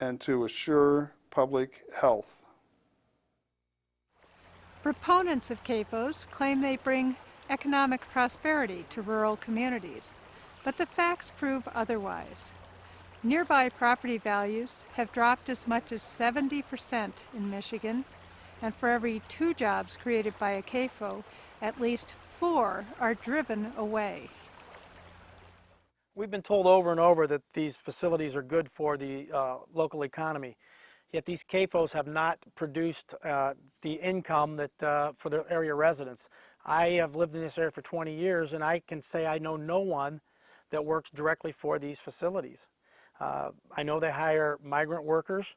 and to assure public health. Proponents of CAFOs claim they bring economic prosperity to rural communities, but the facts prove otherwise. Nearby property values have dropped as much as 70% in Michigan, and for every 2 jobs created by a CAFO, at least 4 are driven away. We've been told over and over that these facilities are good for the local economy, yet these CAFOs have not produced the income that for the area residents. I have lived in this area for 20 years, and I can say I know no one that works directly for these facilities. I know they hire migrant workers.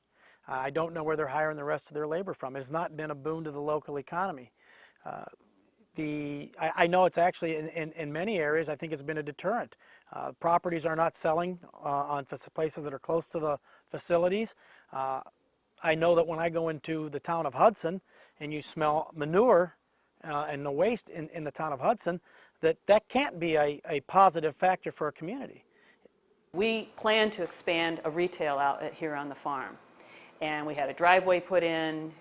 I don't know where they're hiring the rest of their labor from. It's not been a boon to the local economy. I know it's actually, in many areas, I think it's been a deterrent. Properties are not selling on places that are close to the facilities. I know that when I go into the town of Hudson and you smell manure and the waste in the town of Hudson, that can't be a positive factor for a community. We plan to expand a retail outlet here on the farm, and we had a driveway put in.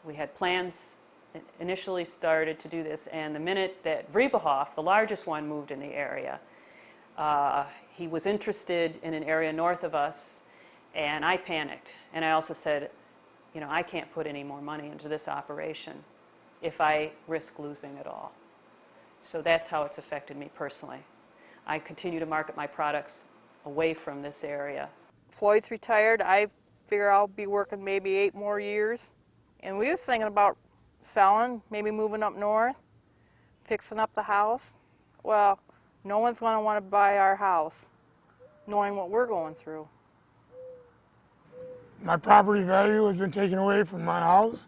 We had plans initially started to do this, and the minute that Vreebehoff, the largest one, moved in the area, he was interested in an area north of us, and I panicked. And I also said, you know, I can't put any more money into this operation if I risk losing it all. So that's how it's affected me personally. I continue to market my products away from this area. Floyd's retired. I figure I'll be working maybe 8 more years. And we was thinking about selling, maybe moving up north, fixing up the house. Well, no one's going to want to buy our house, knowing what we're going through. My property value has been taken away from my house.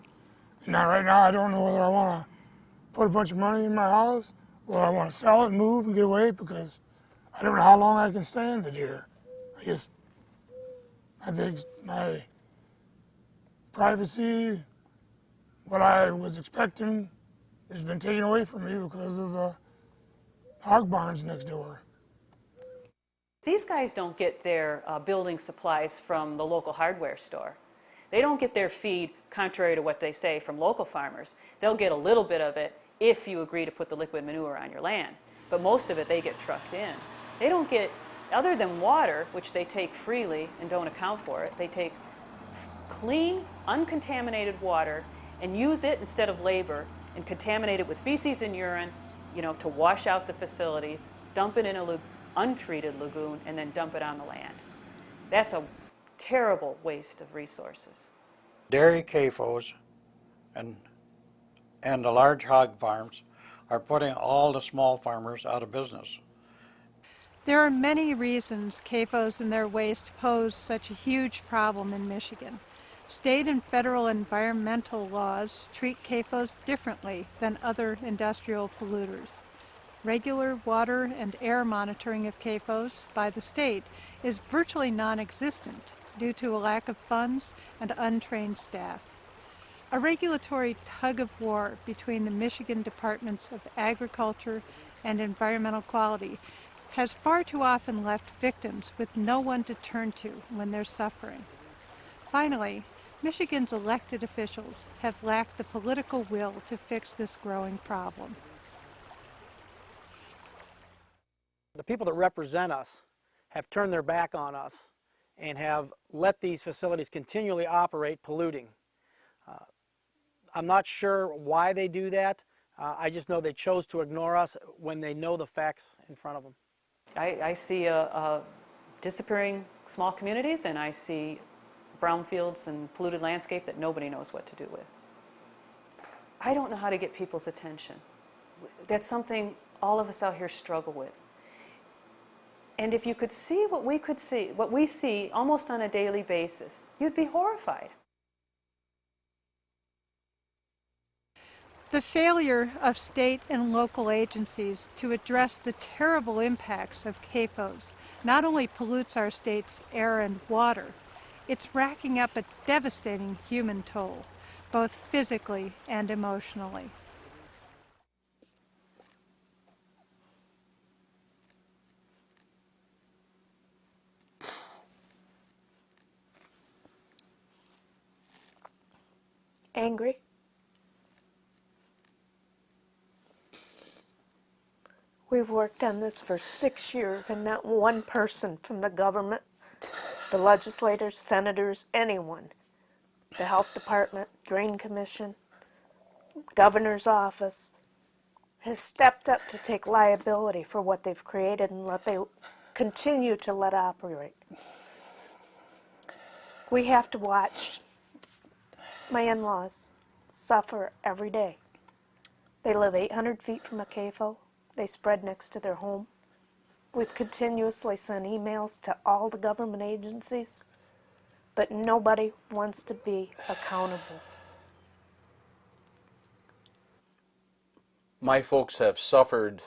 And now, right now, I don't know whether I want to put a bunch of money in my house, or I want to sell it and move and get away, because I don't know how long I can stand it here. I think my privacy, what I was expecting, has been taken away from me because of the hog barns next door. These guys don't get their building supplies from the local hardware store. They don't get their feed, contrary to what they say, from local farmers. They'll get a little bit of it if you agree to put the liquid manure on your land. But most of it they get trucked in. They don't get, other than water, which they take freely and don't account for it, they take clean, uncontaminated water and use it instead of labor and contaminate it with feces and urine, you know, to wash out the facilities, dump it in an untreated lagoon, and then dump it on the land. That's a terrible waste of resources. Dairy CAFOs and the large hog farms are putting all the small farmers out of business. There are many reasons CAFOs and their waste pose such a huge problem in Michigan. State and federal environmental laws treat CAFOs differently than other industrial polluters. Regular water and air monitoring of CAFOs by the state is virtually non-existent due to a lack of funds and untrained staff. A regulatory tug-of-war between the Michigan Departments of Agriculture and Environmental Quality has far too often left victims with no one to turn to when they're suffering. Finally, Michigan's elected officials have lacked the political will to fix this growing problem. The people that represent us have turned their back on us and have let these facilities continually operate polluting. I'm not sure why they do that. I just know they chose to ignore us when they know the facts in front of them. I see disappearing small communities, and I see brownfields and polluted landscape that nobody knows what to do with. I don't know how to get people's attention. That's something all of us out here struggle with. And if you could see what we could see, what we see almost on a daily basis, you'd be horrified. The failure of state and local agencies to address the terrible impacts of CAFOs not only pollutes our state's air and water, it's racking up a devastating human toll, both physically and emotionally. Angry. We've worked on this for 6 years and not one person from the government, the legislators, senators, anyone, the health department, drain commission, governor's office, has stepped up to take liability for what they've created and let they continue to let operate. We have to watch my in-laws suffer every day. They live 800 feet from a CAFO. They spread next to their home. We've continuously sent emails to all the government agencies, but nobody wants to be accountable. My folks have suffered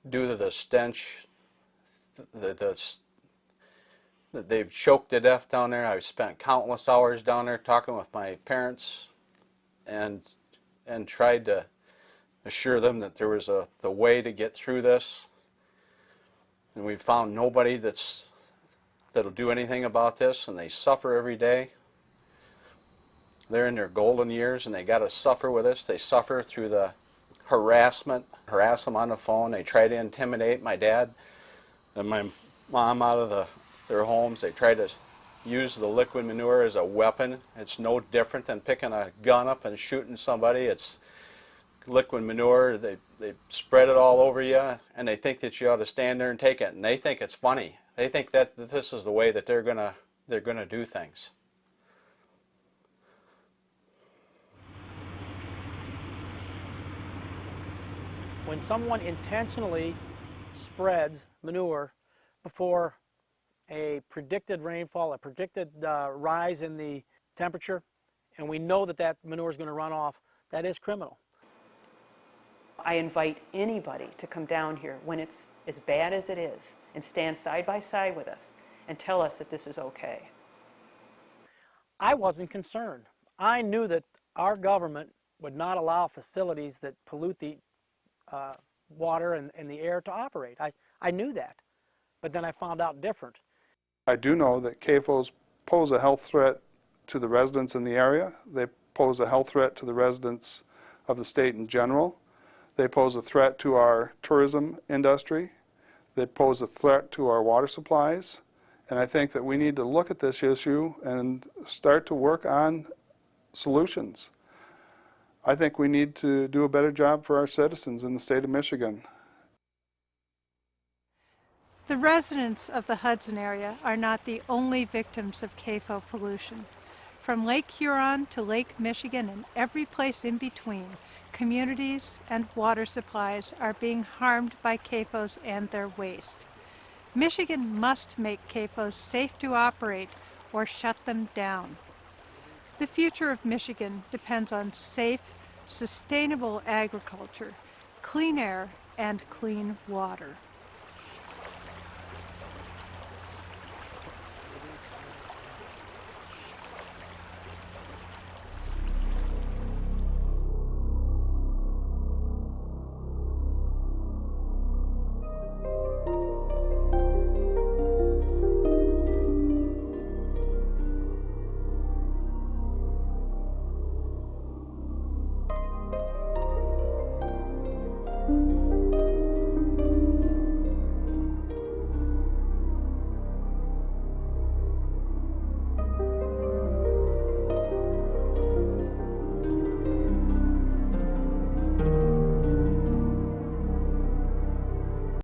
due to the stench. They've choked to death down there. I've spent countless hours down there talking with my parents and tried to assure them that there was the way to get through this. And we've found nobody that'll do anything about this, and they suffer every day. They're in their golden years and they got to suffer with this. They suffer through the harassment, harass them on the phone. They try to intimidate my dad and my mom out of their homes. They try to use the liquid manure as a weapon. It's no different than picking a gun up and shooting somebody. It's liquid manure. They spread it all over you, and they think that you ought to stand there and take it. And they think it's funny. They think that this is the way that they're gonna do things. When someone intentionally spreads manure before a predicted rainfall, a predicted rise in the temperature, and we know that that manure is going to run off, that is criminal. I invite anybody to come down here when it's as bad as it is and stand side by side with us and tell us that this is okay. I wasn't concerned. I knew that our government would not allow facilities that pollute the water and the air to operate. I knew that, but then I found out different. I do know that CAFOs pose a health threat to the residents in the area. They pose a health threat to the residents of the state in general. They pose a threat to our tourism industry. They pose a threat to our water supplies. And I think that we need to look at this issue and start to work on solutions. I think we need to do a better job for our citizens in the state of Michigan. The residents of the Hudson area are not the only victims of CAFO pollution. From Lake Huron to Lake Michigan and every place in between, communities and water supplies are being harmed by CAFOs and their waste. Michigan must make CAFOs safe to operate or shut them down. The future of Michigan depends on safe, sustainable agriculture, clean air, and clean water.